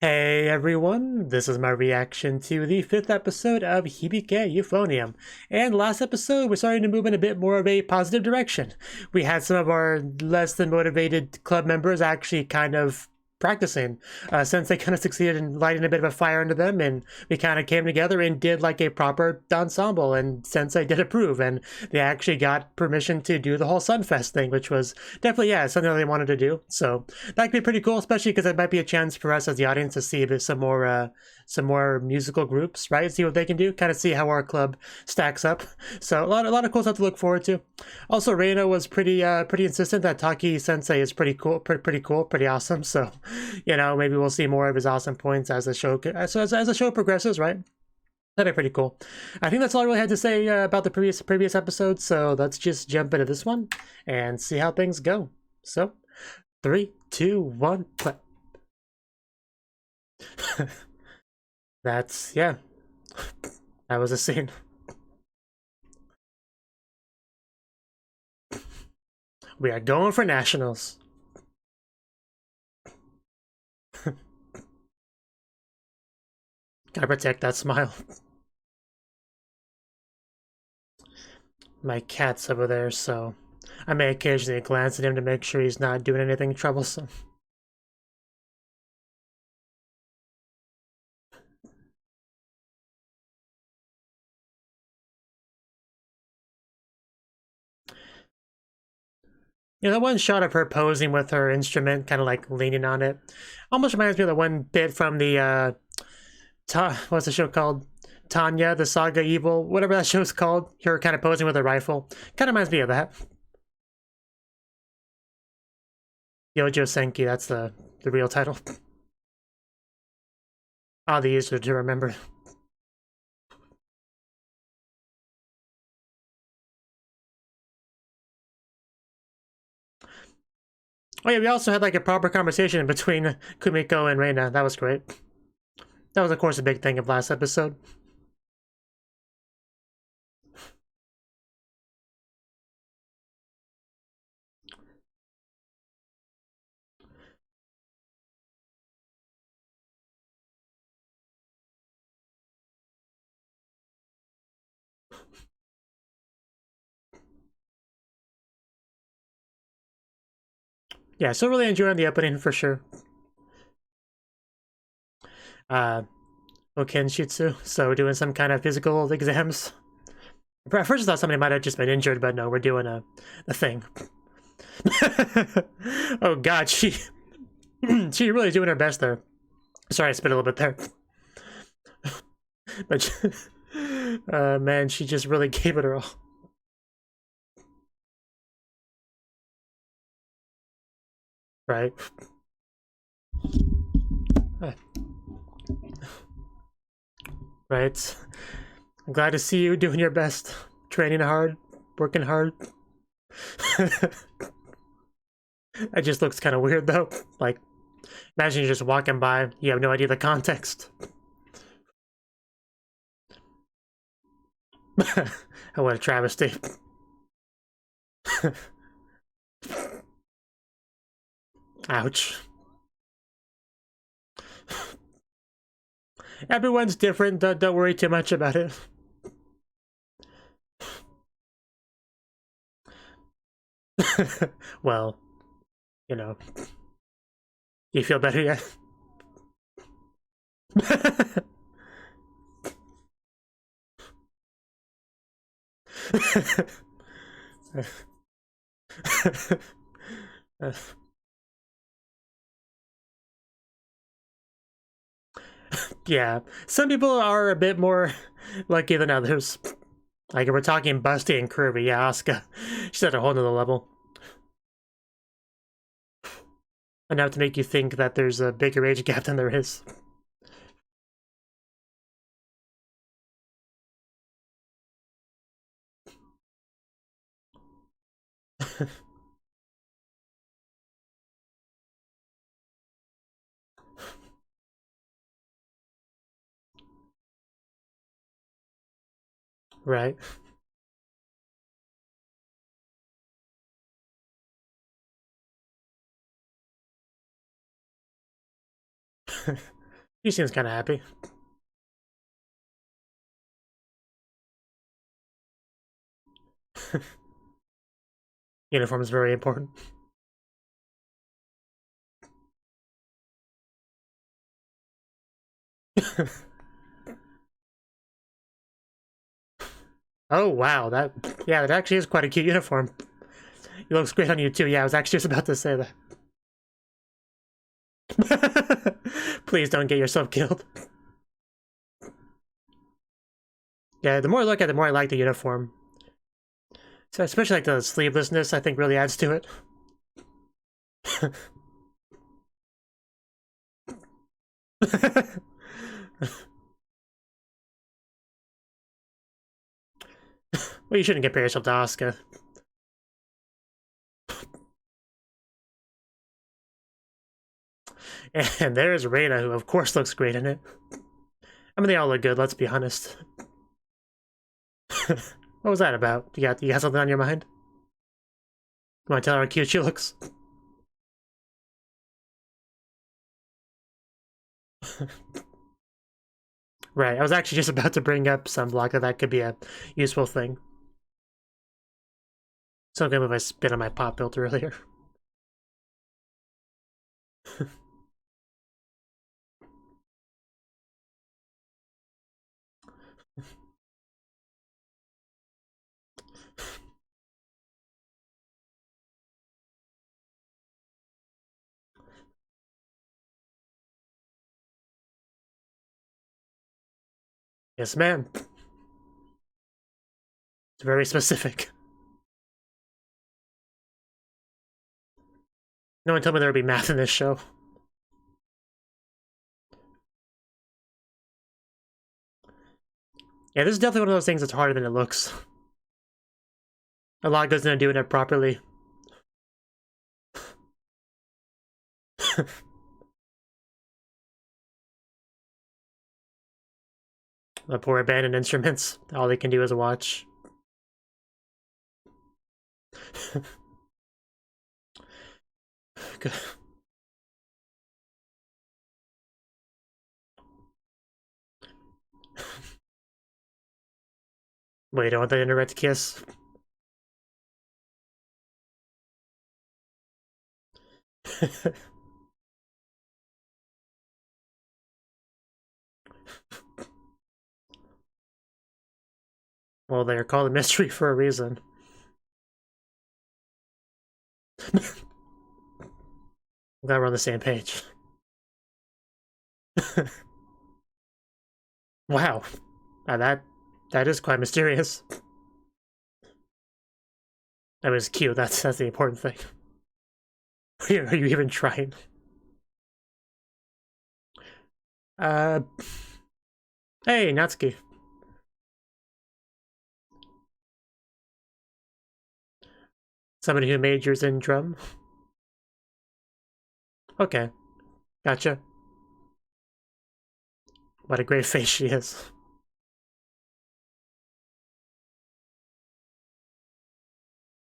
Hey everyone, this is my reaction to the 5th episode of Hibike Euphonium. And last episode, we're starting to move in a bit more of a positive direction. We had some of our less than motivated club members actually kind of practicing, since they kind of succeeded in lighting a bit of a fire under them, and we kind of came together and did like a proper ensemble, and Sensei did approve, and they actually got permission to do the whole Sunfest thing, which was definitely, yeah, something that they wanted to do. So that could be pretty cool, especially because it might be a chance for us as the audience to see some more musical groups, right? See what they can do, kind of see how our club stacks up. So a lot of cool stuff to look forward to. Also, Reina was pretty insistent that Taki Sensei is pretty cool, pretty awesome. So, maybe we'll see more of his awesome points as the show as the show progresses, right? That'd be pretty cool. I think that's all I really had to say about the previous episode. So let's just jump into this one and see how things go. So, 3, 2, 1, play. That's, yeah. That was a scene. We are going for nationals. Gotta protect that smile. My cat's over there, so I may occasionally glance at him to make sure he's not doing anything troublesome. That one shot of her posing with her instrument, kind of like leaning on it, almost reminds me of the one bit from the, what's the show called? Tanya, the Saga Evil, whatever that show's called. Her kind of posing with a rifle. Kind of reminds me of that. Yojo Senki, that's the real title. All the easier to remember. Oh yeah, we also had like a proper conversation between Kumiko and Reina. That was great. That was, of course, a big thing of last episode. Yeah, so really enjoying the opening for sure. Okenshitsu, so doing some kind of physical exams. At first I thought somebody might have just been injured, but no, we're doing a thing. Oh god, she really doing her best there. Sorry, I spit a little bit there. But man, she just really gave it her all. Right. Right. I'm glad to see you doing your best. Training hard, working hard. It just looks kind of weird though. Like, imagine you're just walking by, you have no idea the context. What a travesty. Ouch. Everyone's different, don't worry too much about it. Well, you feel better yet? Yeah, some people are a bit more lucky than others. Like, if we're talking busty and curvy, yeah, Asuka, she's at a whole nother level. Enough to make you think that there's a bigger age gap than there is. Right. He seems kind of happy. Uniform is very important. Oh wow, that actually is quite a cute uniform. It looks great on you too. Yeah, I was actually just about to say that. Please don't get yourself killed. Yeah, the more I look at it, the more I like the uniform. So especially like the sleevelessness, I think really adds to it. Well, you shouldn't compare yourself to Asuka. And there's Reina, who of course looks great in it. I mean, they all look good, let's be honest. What was that about? You got something on your mind? You want to tell her how cute she looks? Right, I was actually just about to bring up sunblock, that could be a useful thing. So good if I spit on my pop filter earlier. Yes, ma'am. It's very specific. No one told me there would be math in this show. Yeah, this is definitely one of those things that's harder than it looks. A lot goes into doing it properly. The poor abandoned instruments. All they can do is watch. Good. Wait, you don't want that indirect kiss? Well, they're called a mystery for a reason. I'm glad we're on the same page. Wow. That is quite mysterious. That was cute, that's the important thing. Are you even trying? Uh... Hey, Natsuki. Somebody who majors in drum? Okay. Gotcha. What a great face she is.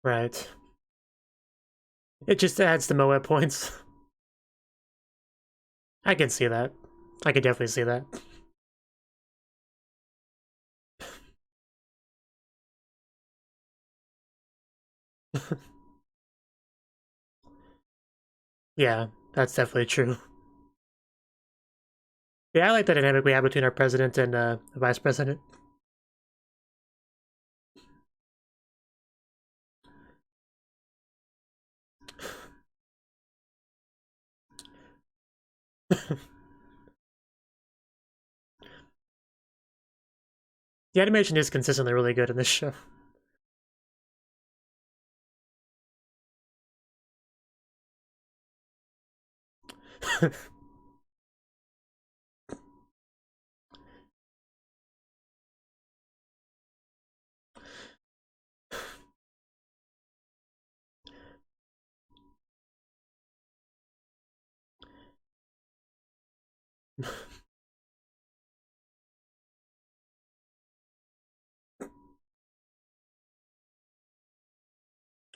Right. It just adds to Moe points. I can see that. I can definitely see that. Yeah, that's definitely true. Yeah, I like the dynamic we have between our president and the vice president. The animation is consistently really good in this show.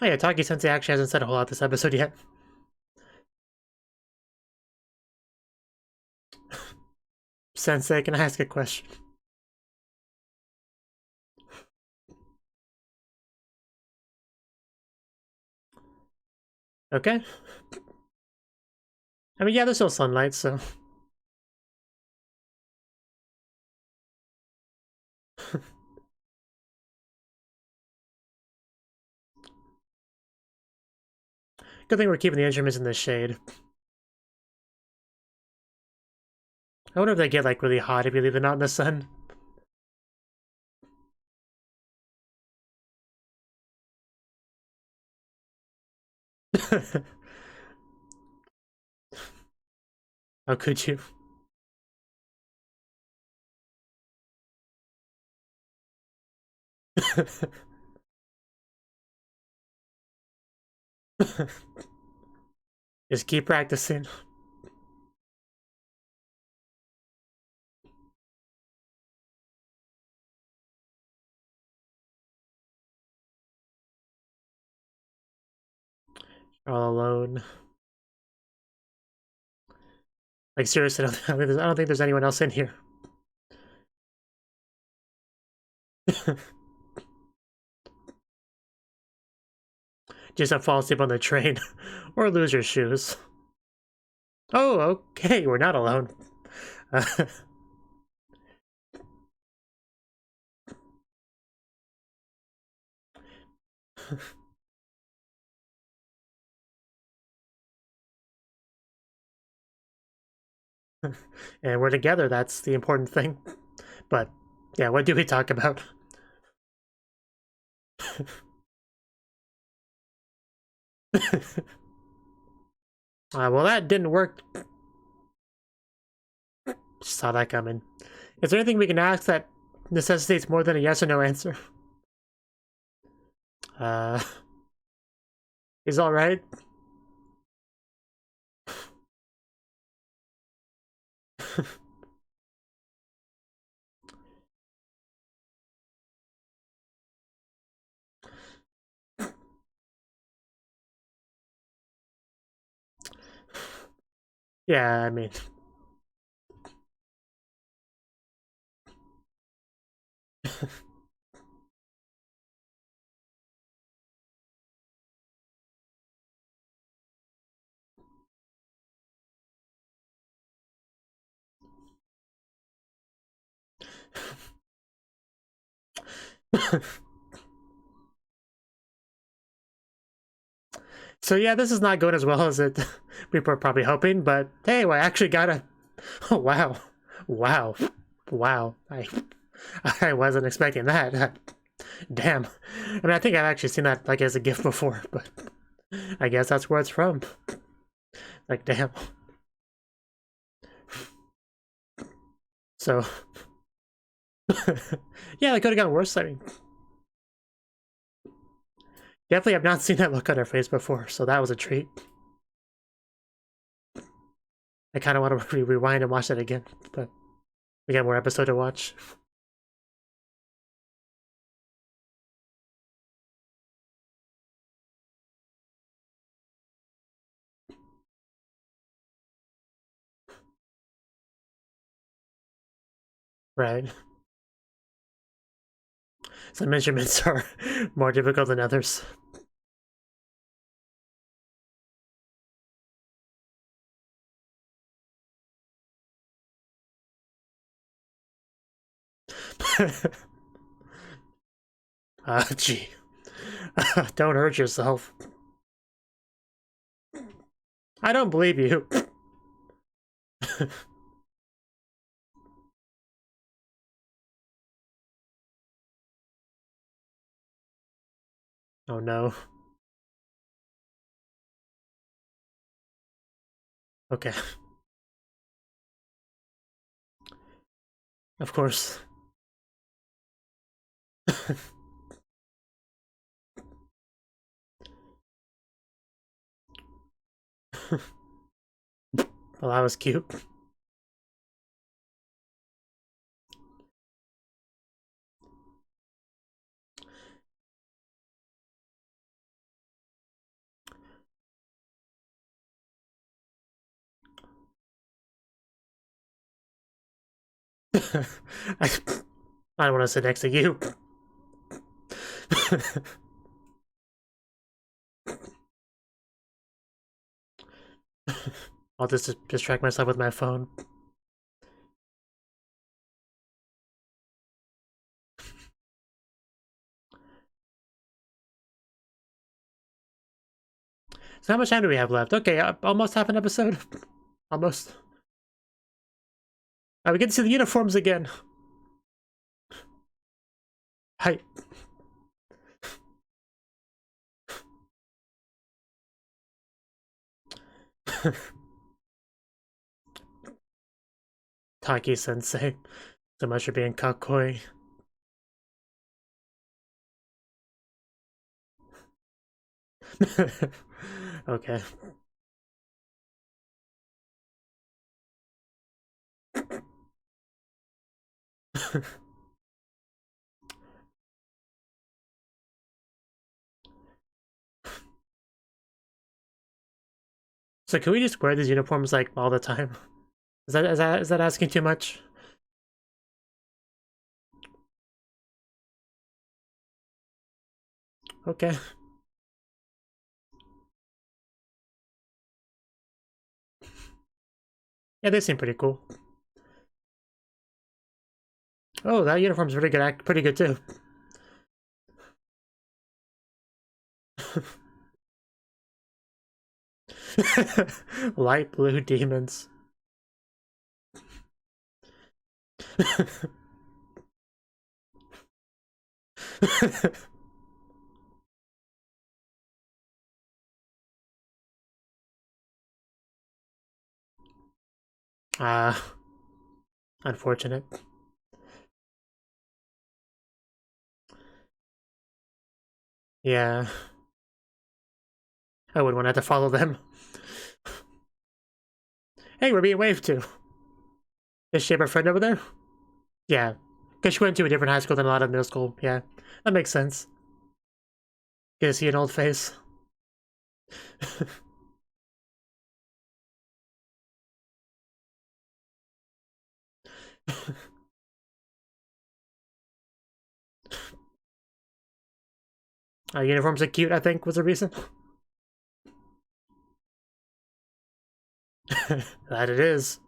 Oh yeah, Taki Sensei actually hasn't said a whole lot this episode yet. Sensei, can I ask a question? Okay. I mean, yeah, there's still sunlight, so... Good thing we're keeping the instruments in the shade. I wonder if they get, like, really hot if you leave them out in the sun. How could you? Just keep practicing. All alone. Like, seriously, I don't think there's anyone else in here. Just don't fall asleep on the train. Or lose your shoes. Oh, okay, we're not alone. And we're together, that's the important thing. But, yeah, what do we talk about? Well, that didn't work. Just saw that coming. Is there anything we can ask that necessitates more than a yes or no answer? He's alright? Yeah, I mean... So yeah, this is not going as well as it we were probably hoping, but hey, I actually got a... Oh, wow. Wow. Wow. I wasn't expecting that. Damn. I mean, I think I've actually seen that, like, as a gift before, but I guess that's where it's from. Like, damn. So... yeah, that could have gotten worse, I mean... Definitely have not seen that look on her face before, so that was a treat. I kind of want to rewind and watch that again, but we got more episode to watch. Right. Some measurements are more difficult than others. Gee. Don't hurt yourself. I don't believe you. Oh no. Okay. Of course. Well, that was cute. I don't want to sit next to you. I'll just distract myself with my phone. So how much time do we have left? Okay, almost half an episode. Almost. We get to see the uniforms again. Hi. Taki-sensei. So much for being kakoi. Okay. So can we just wear these uniforms like all the time? Is that asking too much? Okay. Yeah, they seem pretty cool. Oh, that uniform's pretty good. Pretty good too. Light blue demons. Unfortunate. Yeah. I wouldn't want to have to follow them. Hey, we're being waved to. Is she have a friend over there? Yeah. Because she went to a different high school than a lot of middle school. Yeah. That makes sense. Get to see an old face. Uniforms are cute, I think, was the reason. That it is.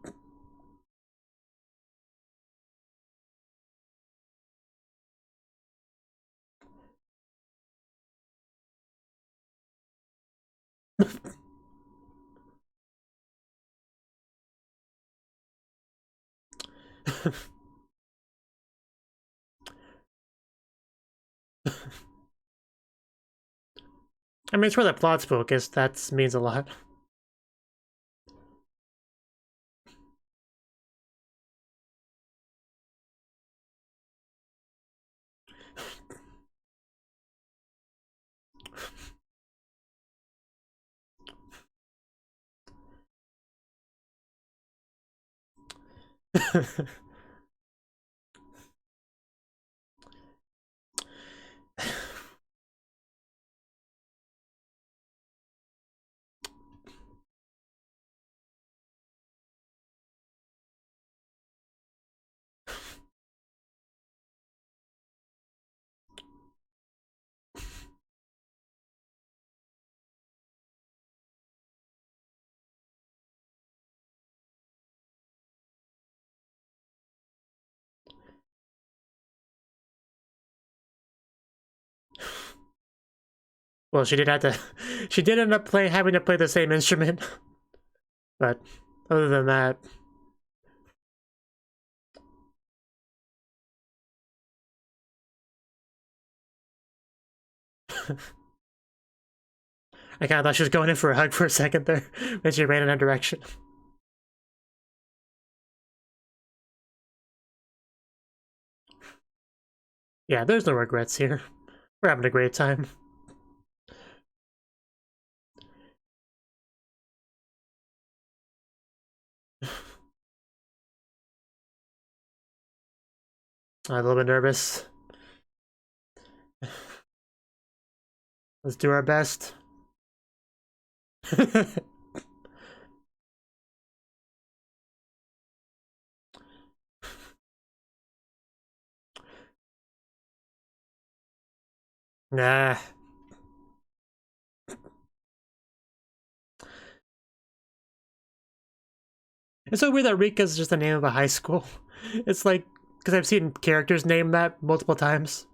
I mean, it's where the plot's focused. That means a lot. Well, she did have to. She did end up having to play the same instrument, but other than that, I kind of thought she was going in for a hug for a second there when she ran in that direction. Yeah, there's no regrets here. We're having a great time. I'm a little bit nervous. Let's do our best. Nah. It's so weird that Rika's just the name of a high school. It's like, because I've seen characters name that multiple times.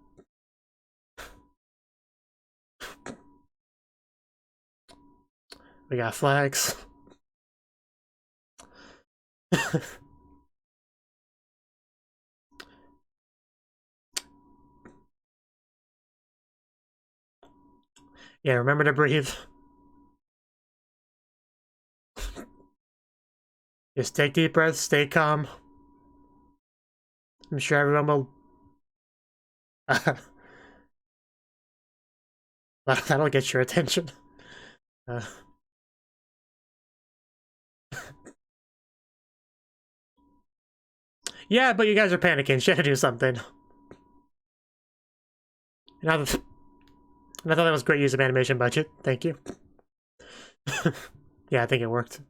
We got flags. Yeah, remember to breathe. Just take deep breaths, stay calm. I'm sure everyone will... That'll get your attention. Yeah, but you guys are panicking. She had to do something. And I thought that was great use of animation budget. Thank you. Yeah, I think it worked.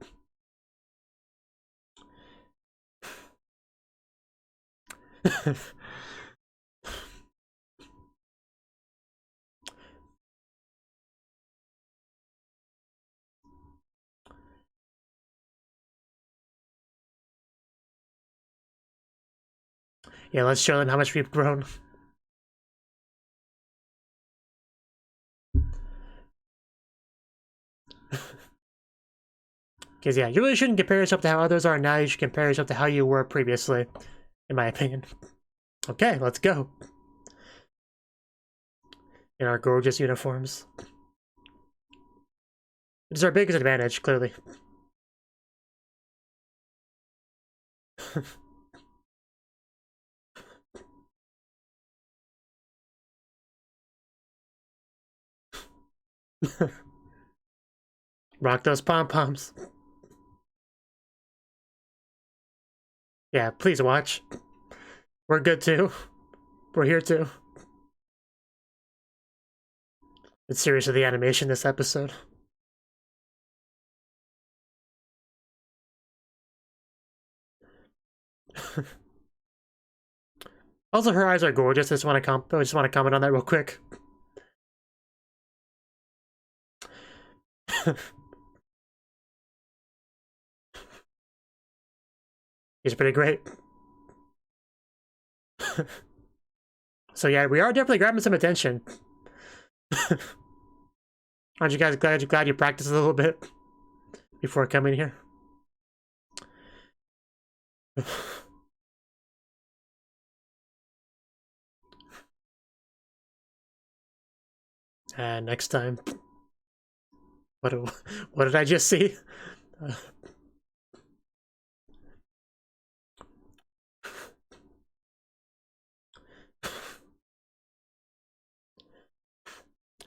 Yeah, let's show them how much we've grown. Because, yeah, you really shouldn't compare yourself to how others are now. You should compare yourself to how you were previously, in my opinion. Okay, let's go. In our gorgeous uniforms. It is our biggest advantage, clearly. Rock those pom-poms. Yeah, please watch. We're good too. We're here too. It's seriously the animation this episode. Also, her eyes are gorgeous. I just want to comment on that real quick. He's pretty great. So yeah, we are definitely grabbing some attention. Aren't you guys glad you practiced a little bit before coming here? And next time, what did I just see?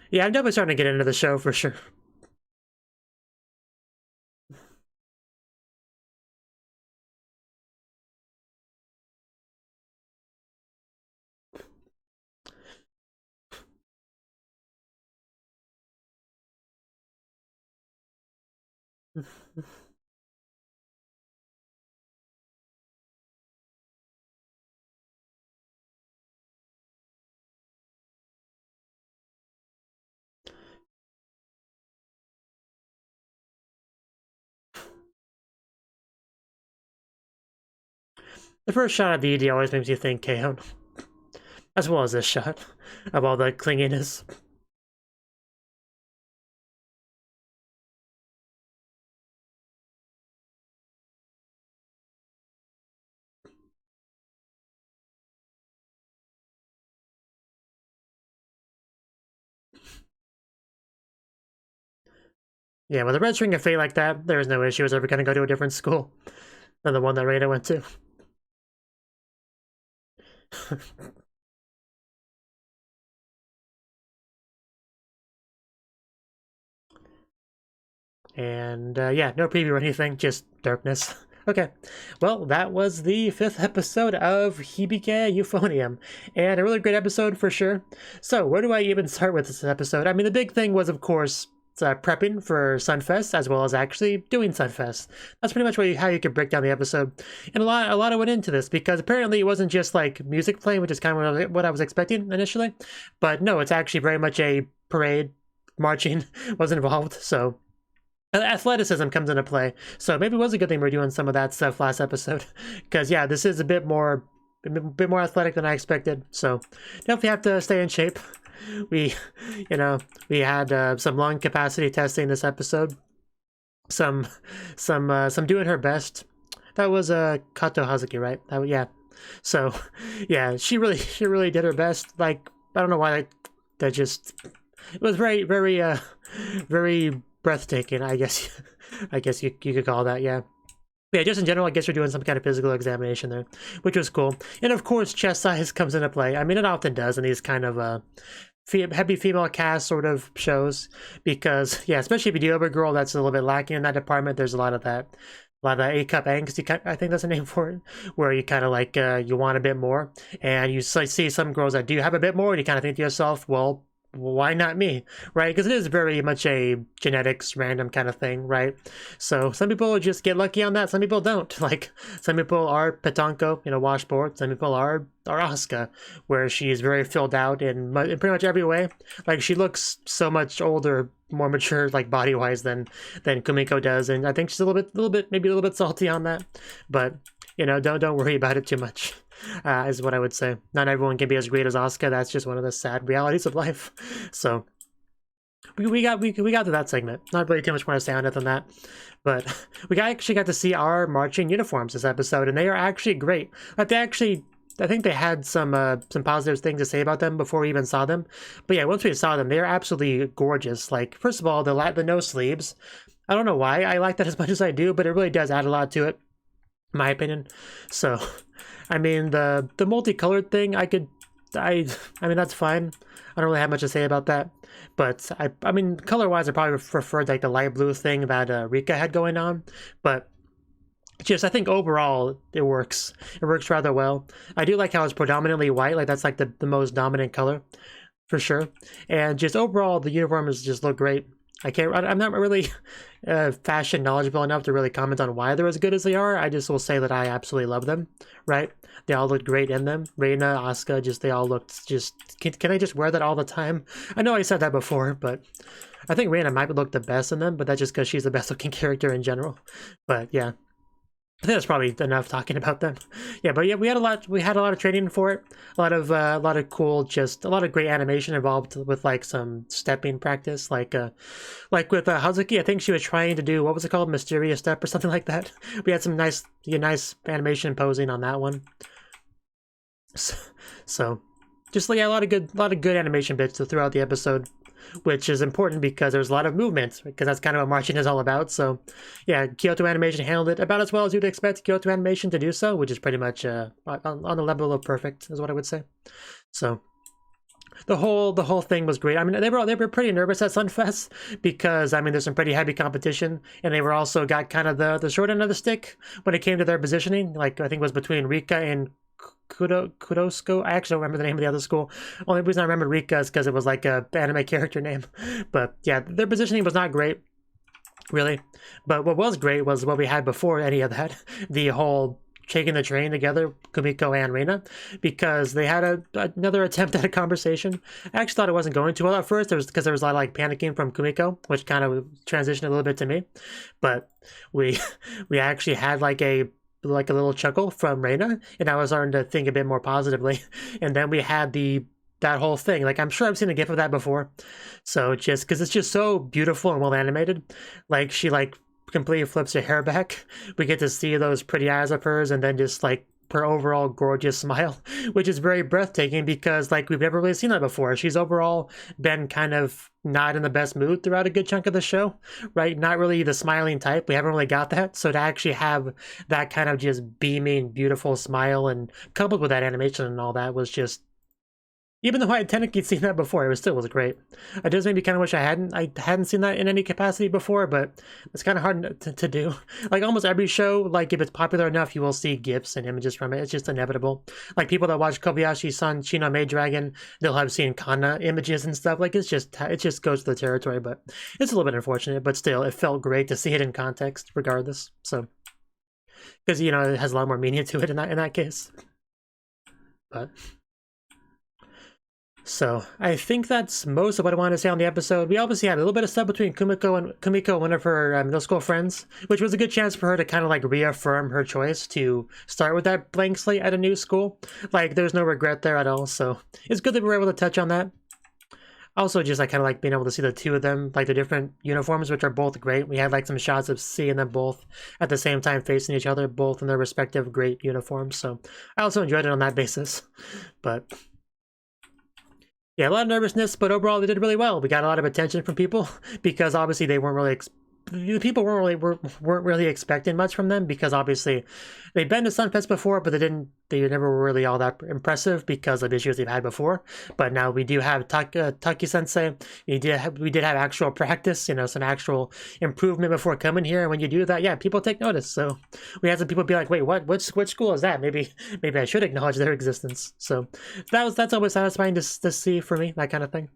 Yeah, I'm definitely starting to get into the show for sure. The first shot of the ED always makes you think K.O. As well as this shot of all the clinginess. Yeah, with a red string of fate like that, there was no issue. I was ever going to go to a different school than the one that Reina went to. And yeah, no preview or anything, just darkness. Okay, well, that was the 5th episode of Hibike Euphonium, and a really great episode for sure. So, where do I even start with this episode? I mean, the big thing was, of course, prepping for Sunfest as well as actually doing Sunfest. That's pretty much how you could break down the episode. And a lot of went into this because apparently it wasn't just like music playing, which is kind of what I was expecting initially. But no, it's actually very much a parade. Marching was involved, so athleticism comes into play. So maybe it was a good thing we're doing some of that stuff last episode, because yeah, this is a bit more athletic than I expected. So definitely have to stay in shape. We had some lung capacity testing this episode. Some doing her best. That was Kato Hazuki, right? Yeah. So yeah, she really did her best. Like, I don't know why that just. It was very breathtaking, I guess. You could call that, yeah. Yeah, just in general, I guess you're doing some kind of physical examination there, which was cool. And of course, chest size comes into play. I mean, it often does in these kind of heavy female cast sort of shows, because yeah, especially if you do have a girl, that's a little bit lacking in that department. There's a lot of that. A lot of A-cup angst, I think that's the name for it, where you kind of like, you want a bit more, and you see some girls that do have a bit more, and you kind of think to yourself, well, why not me, right? Because it is very much a genetics random kind of thing, right? So some people just get lucky on that, some people don't. Like, some people are Petanko, washboard, some people are Asuka, where she's very filled out in pretty much every way. Like, she looks so much older, more mature, like body-wise than Kumiko does, and I think she's maybe a little bit salty on that, but don't worry about it too much. Is what I would say. Not everyone can be as great as Asuka. That's just one of the sad realities of life. So we got to that segment. Not really too much more to say on it than that. But we actually got to see our marching uniforms this episode, and they are actually great. Like, I think they had some positive things to say about them before we even saw them. But yeah, once we saw them, they're absolutely gorgeous. Like, first of all, the no sleeves. I don't know why I like that as much as I do, but it really does add a lot to it, in my opinion. So I mean, the multicolored thing, I mean, that's fine. I don't really have much to say about that. But, I mean, color-wise, I probably preferred, like, the light blue thing that Rika had going on. But just, I think overall, it works. It works rather well. I do like how it's predominantly white. Like, that's, like, the most dominant color, for sure. And just overall, the uniforms just look great. I'm not really fashion knowledgeable enough to really comment on why they're as good as they are. I just will say that I absolutely love them, right? They all looked great in them. Reina, Asuka, they all looked can I just wear that all the time? I know I said that before, but I think Reina might look the best in them, but that's just because she's the best looking character in general. But yeah. I think that's probably enough talking about them. Yeah, but yeah, we had a lot of training for it. A lot of cool, just a lot of great animation involved with like some stepping practice, like with Hazuki. I think she was trying to do, what was it called, mysterious step or something like that. We had some nice animation posing on that one. So just a lot of good animation bits throughout the episode, which is important because there's a lot of movement, because that's kind of what marching is all about. So yeah, Kyoto Animation handled it about as well as you'd expect Kyoto Animation to do so, which is pretty much on the level of perfect, is what I would say. So the whole thing was great. I mean, they were pretty nervous at Sunfest because, I mean, there's some pretty heavy competition, and they were also got kind of the short end of the stick when it came to their positioning. Like, I think it was between Rika and Kudosko. I actually don't remember the name of the other school. Only reason I remember Rika is because it was like a anime character name. But yeah, their positioning was not great, really. But what was great was what we had before any of that. The whole taking the train together, Kumiko and Reina, because they had another attempt at a conversation. I actually thought it wasn't going too well at first. Because there was a lot of like panicking from Kumiko, which kind of transitioned a little bit to me. But we actually had like a little chuckle from Reina, and I was starting to think a bit more positively. And then we had that whole thing. Like, I'm sure I've seen a gif of that before. So just because it's just so beautiful and well animated, like she like completely flips her hair back. We get to see those pretty eyes of hers, and then just like her overall gorgeous smile, which is very breathtaking because like we've never really seen that before. She's overall been kind of not in the best mood throughout a good chunk of the show, right? Not really the smiling type. We haven't really got that. So to actually have that kind of just beaming, beautiful smile, and coupled with that animation and all that, was just Even though I had technically seen that before, it still was great. I just maybe kind of wish I hadn't seen that in any capacity before, but it's kind of hard to do. Like almost every show, like if it's popular enough, you will see GIFs and images from it. It's just inevitable. Like people that watch Kobayashi-san Chino Maid Dragon, they'll have seen Kana images and stuff. Like it just goes to the territory, but it's a little bit unfortunate. But still, it felt great to see it in context, regardless. So, because you know it has a lot more meaning to it in that case. But. So, I think that's most of what I wanted to say on the episode. We obviously had a little bit of stuff between Kumiko, one of her middle school friends, which was a good chance for her to kind of like reaffirm her choice to start with that blank slate at a new school. Like, there's no regret there at all, so it's good that we were able to touch on that. Also, just like kind of like being able to see the two of them, like the different uniforms, which are both great. We had like some shots of seeing them both at the same time facing each other, both in their respective great uniforms, so I also enjoyed it on that basis, but... yeah, a lot of nervousness, but overall they did really well. We got a lot of attention from people because obviously they weren't really people weren't really expecting much from them because obviously they'd been to Sunfest before, but they never were really all that impressive because of issues they've had before. But now we do have Taki Sensei. We did have actual practice, you know, some actual improvement before coming here. And when you do that, yeah, people take notice. So we had some people be like, "Wait, what? Which school is that? Maybe I should acknowledge their existence." So that's always satisfying to see for me, that kind of thing.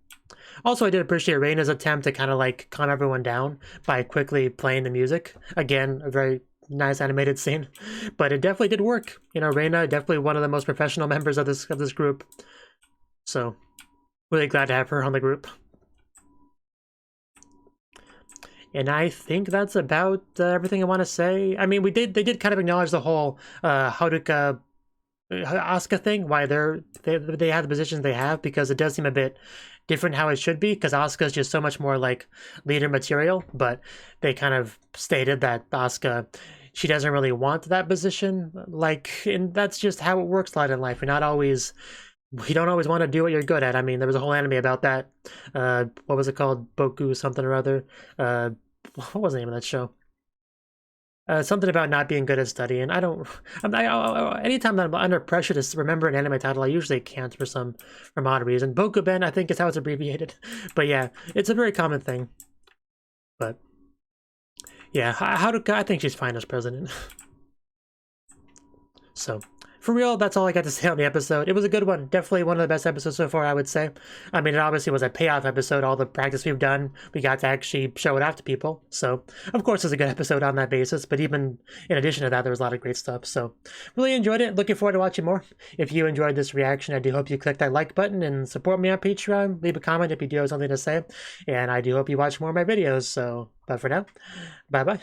Also, I did appreciate Reina's attempt to kind of like calm everyone down by quickly playing the music. Again, a very nice animated scene, but it definitely did work. You know, Reina, definitely one of the most professional members of this group. So, really glad to have her on the group. And I think that's about everything I want to say. I mean, they did kind of acknowledge the whole Haruka Asuka thing, why they have the positions they have, because it does seem a bit different how it should be, because Asuka is just so much more like leader material, but they kind of stated that Asuka, she doesn't really want that position, like, and that's just how it works a lot in life. We don't always want to do what you're good at. I mean, there was a whole anime about that. What was it called? Boku something or other. What was the name of that show? Something about not being good at studying. Anytime that I'm under pressure to remember an anime title, I usually can't for some odd reason. Bokuben, I think, is how it's abbreviated. But yeah, it's a very common thing. But yeah, Haruka, I think she's fine as president. So, for real, that's all I got to say on the episode. It was a good one. Definitely one of the best episodes so far, I would say. I mean, it obviously was a payoff episode. All the practice we've done, we got to actually show it off to people. So, of course, it's a good episode on that basis. But even in addition to that, there was a lot of great stuff. So, really enjoyed it. Looking forward to watching more. If you enjoyed this reaction, I do hope you click that like button and support me on Patreon. Leave a comment if you do have something to say. And I do hope you watch more of my videos. So, but for now, bye-bye.